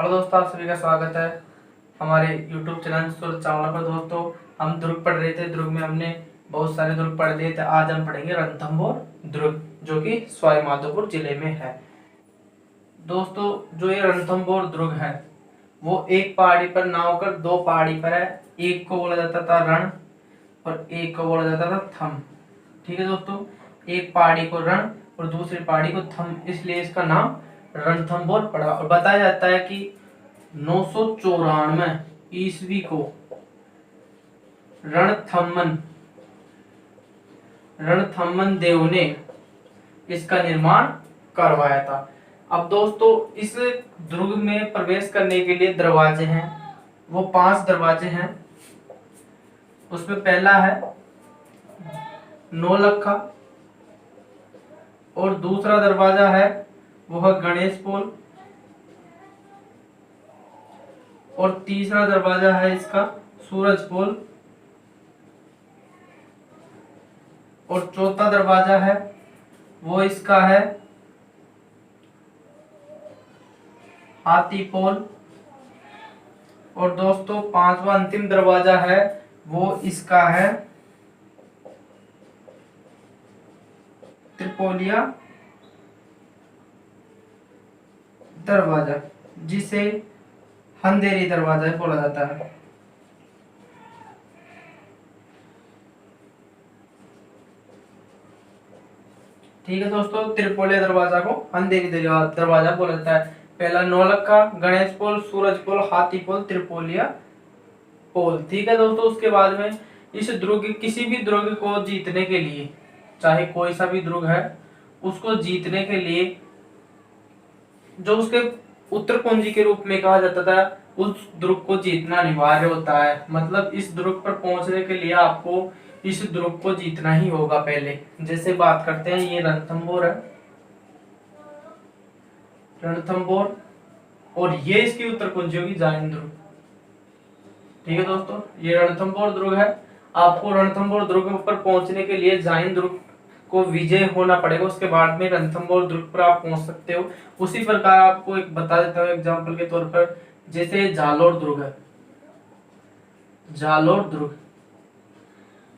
Hello दोस्तों, आप सभी का स्वागत है हमारे YouTube चैनल सूरज चावला पर। दोस्तों, हम दुर्ग पढ़ रहे थे। दुर्ग में हमने बहुत सारे दुर्ग पढ़ लिए थे। आज हम पढ़ेंगे रणथंभौर दुर्ग, जो कि सवाई माधोपुर जिले में है। दोस्तों, जो ये रणथंभौर दुर्ग है वो एक पहाड़ी पर ना होकर दो पहाड़ी पर है। एक को बोला जाता था रण और एक को बोला जाता था थम। ठीक है दोस्तों, एक पहाड़ी को रण और दूसरी पहाड़ी को थम, इसलिए इसका नाम रणथंभौर पड़ा। और बताया जाता है कि 994 ईस्वी को रणथंमन रणथंमन देव ने इसका निर्माण करवाया था। अब दोस्तों, इस दुर्ग में प्रवेश करने के लिए दरवाजे हैं, वो 5 दरवाजे हैं। उसमें पहला है नौलखा और दूसरा दरवाजा है वो है गणेश पोल और तीसरा दरवाजा है इसका सूरज पोल और चौथा दरवाजा है वो इसका है हाथी पोल और दोस्तों 5वां अंतिम दरवाजा है वो इसका है त्रिपोलिया दरवाजा, जिसे अंधेरी दरवाजा बोला जाता है। ठीक है दोस्तों, त्रिपोलिया दरवाजा को अंधेरी दरवाजा बोला जाता है। पहला नौलखा, गणेश पोल, सूरज पोल, हाथी पोल, त्रिपोलिया पोल। ठीक है दोस्तों, उसके बाद में इस दुर्ग, किसी भी दुर्ग को जीतने के लिए, चाहे कोई सा भी दुर्ग है, उसको जीतने के लिए जो उसके उत्तर कुंजी के रूप में कहा जाता था, उस दुर्ग को जीतना अनिवार्य होता है। मतलब इस दुर्ग पर पहुंचने के लिए आपको इस दुर्ग को जीतना ही होगा पहले। जैसे बात करते हैं, ये रणथंभौर है, रणथंभौर, और ये इसकी उत्तर कुंजी होगी जाइन दुर्ग। ठीक है दोस्तों, ये रणथंभौर दुर्ग है। आपको रणथंभौर दुर्ग पर पहुंचने के लिए जाइन दुर्ग को विजय होना पड़ेगा, उसके बाद में रणथंभौर दुर्ग पर आप पहुंच सकते हो। उसी प्रकार आपको एक बता देता हूँ एग्जांपल के तौर पर, जैसे जालोर दुर्ग है, जालोर दुर्ग,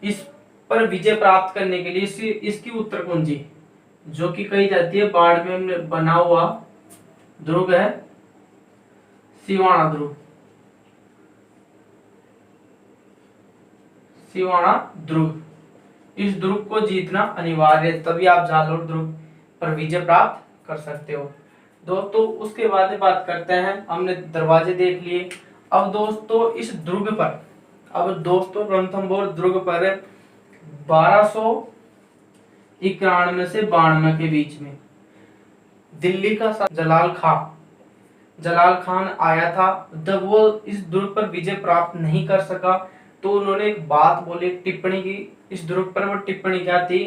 इस पर विजय प्राप्त करने के लिए इसकी उत्तर कुंजी, जो कि कही जाती है बाड़मेर में बना हुआ दुर्ग है सिवाना दुर्ग, सिवाना दुर्ग। इस दुर्ग को जीतना अनिवार्य है, तभी आप जालोर दुर्ग पर विजय प्राप्त कर सकते हो। दोस्तों, उसके बाद बात करते हैं, हमने दरवाजे देख लिए। अब दोस्तों, इस दुर्ग पर, अब दोस्तों रणथंभौर दुर्ग पर 1291 से 92 के बीच में दिल्ली का जलाल खान आया था। जब वो इस दुर्ग पर विजय प्राप्त नहीं कर सका तो उन्होंने एक बात बोली, टिप्पणी की इस दुर्ग पर। वो टिप्पणी क्या थी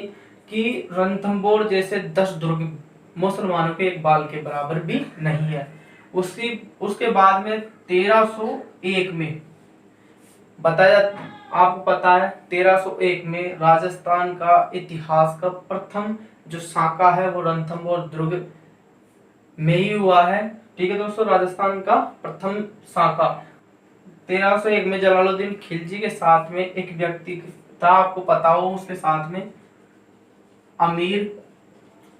कि रणथंभौर जैसे 10 दुर्ग मुसलमानों के एक बाल के बराबर भी नहीं है। उसके बाद में 1301 में बताया, आपको पता है 1301 में राजस्थान का इतिहास का प्रथम जो साका है वो रणथंभौर दुर्ग में ही हुआ है। ठीक है दोस्तों, राजस्थान का प्रथम साका 1301 में जलालुद्दीन खिलजी के साथ में एक व्यक्ति था, आपको पता हो, उसके साथ में अमीर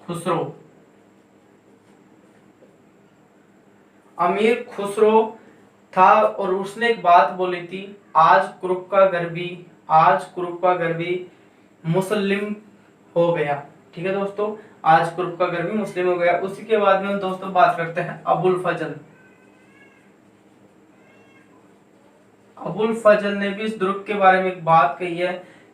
खुसरो था। और उसने एक बात बोली थी, आज कुरुप का गर्वी मुस्लिम हो गया। ठीक है दोस्तों, आज कुरुप का गर्वी मुस्लिम हो गया। उसी के बाद में हम दोस्तों बात करते हैं अबुल फजल ने भी इस दुर्ग के बारे में एक बात कही है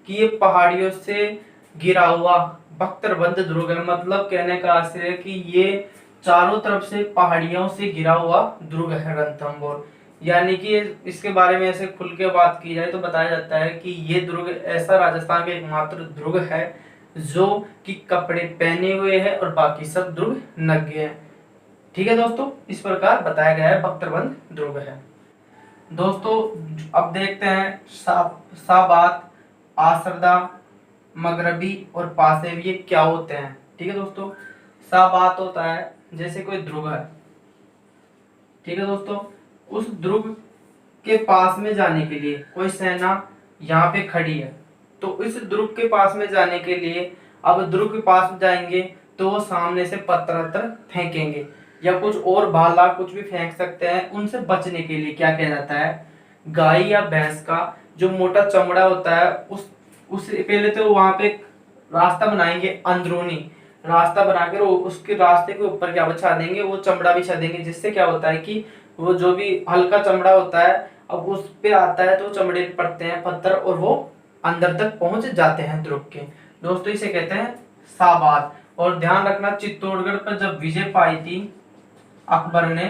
कि ये पहाड़ियों से घिरा हुआ बख्तरबंद दुर्ग है। मतलब कहने का आशय है कि ये चारों तरफ से पहाड़ियों से घिरा हुआ दुर्ग है रणथंभौर। यानी कि इसके बारे में ऐसे खुल के बात की जाए तो बताया जाता है कि ये दुर्ग ऐसा राजस्थान का एकमात्र दुर्ग है जो कि कपड़े पहने हुए है और बाकी सब दुर्ग नंगे हैं। ठीक है दोस्तों, इस प्रकार बताया गया है बख्तरबंद दुर्ग है। दोस्तों, अब देखते हैं साबात, आसरदा, मगरबी और पासेब, ये क्या होते हैं। ठीक है दोस्तों, साबात होता है जैसे कोई दुर्ग है, ठीक है दोस्तों, उस दुर्ग के पास में जाने के लिए कोई सेना यहाँ पे खड़ी है, तो इस दुर्ग के पास में जाने के लिए अब दुर्ग के पास में जाएंगे तो वो सामने से पत्थर वत्थर फेंकेंगे या कुछ और भाला कुछ भी फेंक सकते हैं। उनसे बचने के लिए क्या किया जाता है, गाय या भैंस का जो मोटा चमड़ा होता है उस पहले तो वहां पे रास्ता बनाएंगे, अंदरूनी रास्ता बनाकर उसके रास्ते के ऊपर क्या बिछा देंगे, वो चमड़ा बिछा देंगे, जिससे क्या होता है कि वो जो भी हल्का चमड़ा होता है अब उस पे आता है तो चमड़े पे पड़ते हैं पत्थर और वो अंदर तक पहुंच जाते हैं दुर्ग के। दोस्तों इसे कहते हैं साबात। और ध्यान रखना, चित्तौड़गढ़ पर जब विजय पाई थी अकबर ने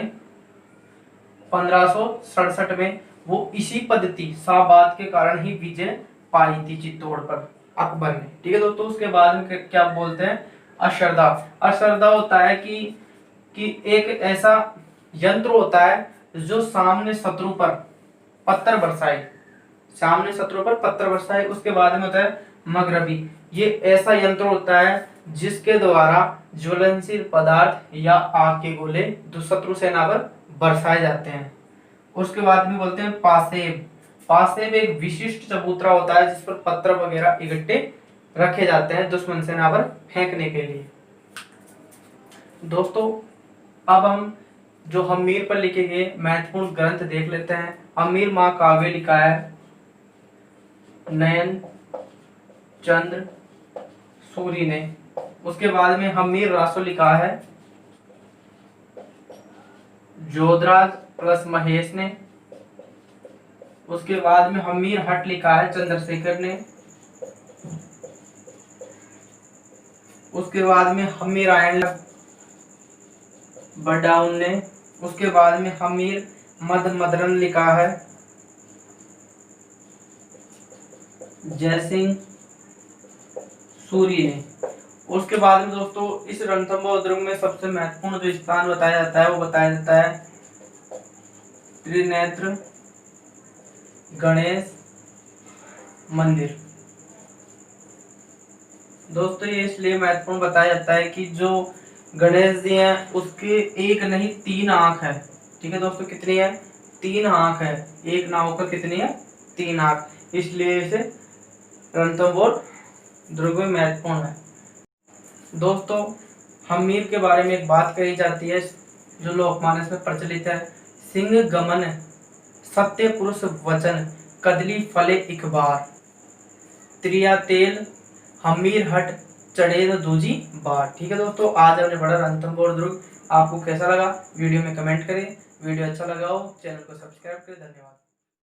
1567 में, वो इसी पद्धति साबात के कारण ही विजय पाई थी चित्तौड़ पर अकबर ने। ठीक है दोस्तों, उसके बाद में क्या बोलते हैं, अश्रद्धा। अश्रद्धा होता है कि एक ऐसा यंत्र होता है जो सामने शत्रु पर पत्थर बरसाए, सामने शत्रु पर पत्थर बरसाए। उसके बाद में होता है मगरबी। ये ऐसा यंत्र होता है जिसके द्वारा ज्वलनशील पदार्थ या आग के गोले शत्रु सेना पर बरसाए जाते हैं। उसके बाद में बोलते हैं पासेब। पासेब एक विशिष्ट चबूतरा होता है जिस पर पत्थर वगैरह इकट्ठे रखे जाते हैं दुश्मन सेना पर फेंकने के लिए। दोस्तों अब हम जो हम्मीर पर लिखे गए महत्वपूर्ण ग्रंथ देख लेते हैं। हम्मीर महाकाव्य लिखा है नयन चंद्र सूरी ने। उसके बाद में हम्मीर रासो लिखा है जोधराज प्लस महेश ने। उसके बाद में हम्मीर हट लिखा है चंद्रशेखर ने। उसके बाद में हम्मीर आयन बडाउन ने। उसके बाद में हम्मीर मदरन लिखा है जयसिंह सूरी ने। उसके बाद में दोस्तों इस रणथंभौर दुर्ग में सबसे महत्वपूर्ण जो स्थान बताया जाता है वो बताया जाता है त्रिनेत्र गणेश मंदिर। दोस्तों ये इसलिए महत्वपूर्ण बताया जाता है कि जो गणेश जी हैं उसके एक नहीं 3 आंख है। ठीक है दोस्तों, कितनी है, 3 आंख है। एक ना होकर कितनी है, 3 आंख, इसलिए इसे रणथंभौर दुर्ग में महत्वपूर्ण है। दोस्तों हम्मीर के बारे में एक बात कही जाती है जो लोकमानस में प्रचलित है, सिंह गमन सत्य पुरुष वचन कदली फले एक बार, त्रिया तेल हम्मीर हट चढ़े दूजी बार। ठीक है दोस्तों, आज हमने पढ़ा रणथंभौर दुर्ग। आपको कैसा लगा वीडियो में कमेंट करें। वीडियो अच्छा लगा हो चैनल को सब्सक्राइब करें। धन्यवाद।